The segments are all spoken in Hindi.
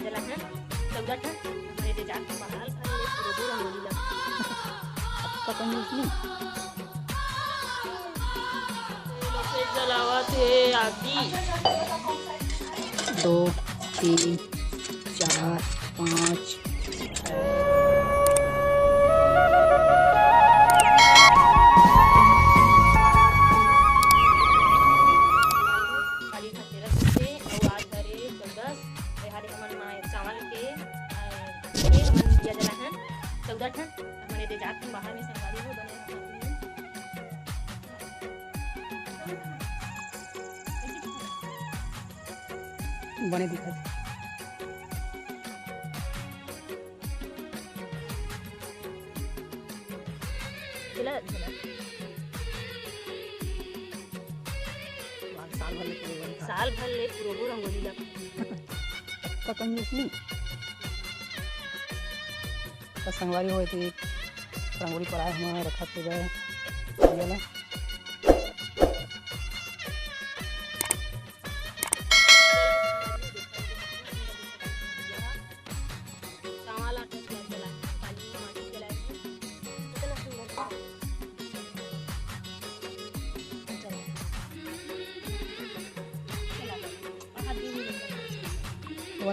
जला है 14 ठन हमरे दे जात बहाल खाली रोबो रंगोली ला पता नहीं लोग जलावा थे आगी 2 3 4 5 हमारे दे जात बाहर में संगवारी हो बने बने दिखा चला चला साल भर ले रोबो रंगोली ला पता नहीं संगवारी हुए थे रंगोली पर आए हमारे रखा तो गए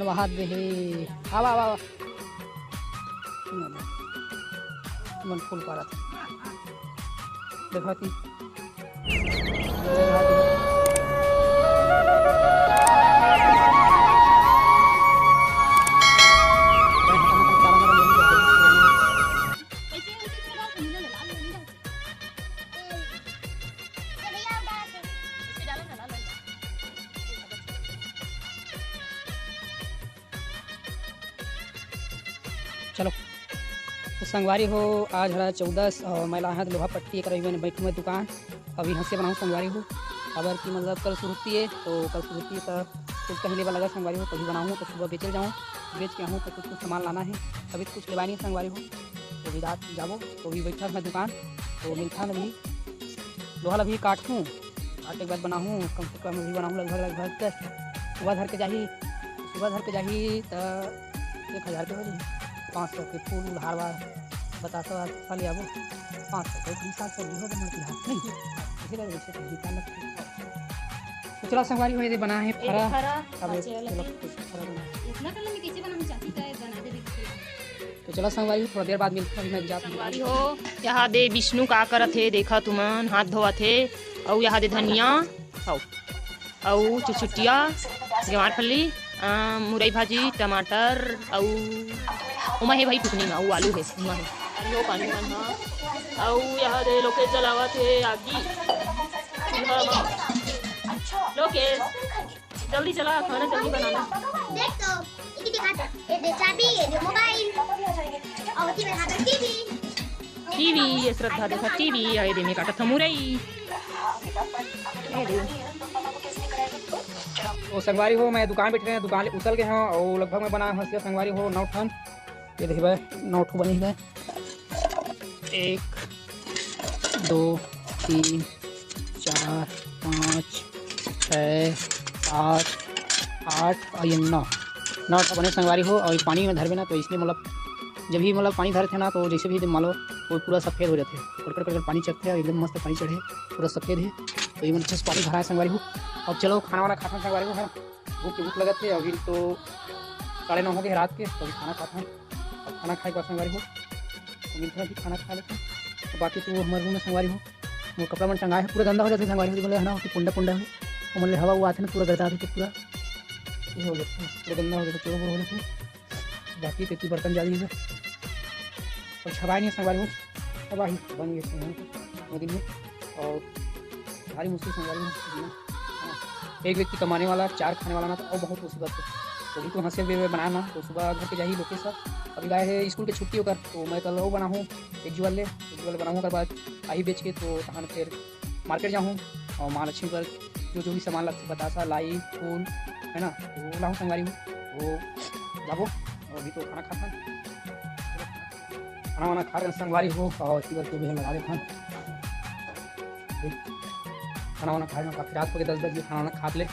हाथ दे आवा आवा मन फूल पा रहा था देखा थी चलो तो संगवारी हो आज हरा 14 और मैं लाहा लोहा पट्टी कर बैठूँ मैं दुकान अभी हंसे बनाऊँ संगवारी हो अगर कि मतलब कल शुरू होती है तो कल शुरू होती है तो कुछ कहीं लेवा लगा संगवारी हो कभी बनाऊँ तो सुबह बेचे जाऊँ बेच के आऊँ तो कुछ सामान लाना है अभी कुछ लेवानी है संगवारी हो तो भी रात जाबो तो भी बैठा मैं दुकान तो मिलता अभी लोहा अभी काटूँ काटने के बाद बनाऊँ कम से कम अभी बनाऊँ लगभग सुबह धर के जाही तो 1000 के हो जाए 500 के फूल हार वार बतासा खाली आबो 500 के हिसाब से हो गया मत हाथ नहीं इसी तरह से जीता लगता तो चलो संगवारी हो ये बना है फरा अब इतना कलर में कैसे बनाना चाहती है बना दे तो चलो संगवारी थोड़ा देर बाद मिलता है मैं जात संगवारी हो यहाँ दे विष्णु का करत है देखा तुमन हाथ धोवा थे और यहाँ दे धनिया और चुचुटिया गवार फली मुरई भाजी टमाटर और उमा है भाई टुकनी में और आलू है उमा है यो पानी मन हां और यहाँ दे लोके जलावा थे आगी लोके जल्दी चला खाना जल्दी बनाना देख तो ये दिखाता ये दे चाबी ये दे मोबाइल और टीवी हाथ टीवी ये श्रद्धा देखा टीवी ये दे में काटा था मुरई ये दे तो संगवारी हो मैं दुकान बैठ गए दुकान उतल गए हैं और लगभग मैं बना हंसिया संगवारी हो 9 ठन ये देखिए 9 ठो बनी है 1 2 3 4 5 6 7 8 और ये 9 ठो बने संगवारी हो और पानी में धरबे ना तो इसमें मतलब जब भी मतलब पानी धरे थे ना तो जैसे भी मान लो वो पूरा सफ़ेद हो जाते हैं कर पानी चखते हैं एकदम मस्त पानी चढ़े पूरा सफ़ेद है तो ये अच्छे से पानी भरा है संगवारी हो अब चलो खाना वाना खाता संगवारी हो है भूख लगते है अभी तो 9:30 हो गए रात के तो अभी खाना खाता अब खाना खाए का संगवारी हो तो मिलता भी खाना खा लेते हैं तो बाकी तो हमारे रूम में संगवारी हो वो कपड़ा मन टंगा है पूरा गंदा हो जाता है संगवारी हो बोले है ना पुंडा पुंडा है वो मतलब हवा वो आते ना पूरा गर्दा देते पूरा ये हो जाता है पूरा गंदा हो जाता है चोर हो जाते हैं बाकी तो बर्तन जाली है और छवाई नहीं संगवारी हो तबाही बन गए दिन में और भारी मुश्किल संगवारी में एक व्यक्ति कमाने वाला 4 खाने वाला ना तो और बहुत मुसीबत है तो भी तो हंसे हुए बनाया ना तो सुबह घर के जाइए लोग सब अभी गए है स्कूल के छुट्टी होकर तो मैं कल वो बनाऊँ एक जी वाले बनाऊँ कर बाद आई बेच के तो तहन फिर मार्केट जाऊँ और महालक्ष्मी पर जो भी सामान लगता है बतासा लाई फूल है ना तो वो लाऊँ संगवारी हूँ वो जाबो और अभी तो खाना खाता खाना वाना खा रहे संगवारी हो और इसी बार भी हम लगा देते खाना वाना खाए काफ़ी रात हो गए 10 बजे खाना वाना खा ले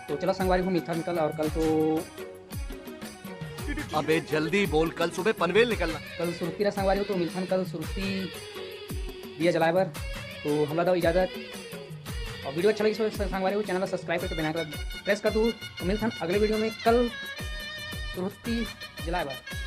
तो चलो संगवारी हो मीठा निकल और कल तो अबे जल्दी बोल, कल सुबह पनवेल निकलना। कल सुरुती रहा संगवारी हो तो मिलथन कल सुरुती दिया जलाए बर। तो हमला दो इजाज़त। और वीडियो अच्छा लगी तो संगवारी हो चैनल को सब्सक्राइब करके बेल आइकन प्रेस कर दो। तो मिलथन अगले वीडियो में कल सुरुती जलाए बर।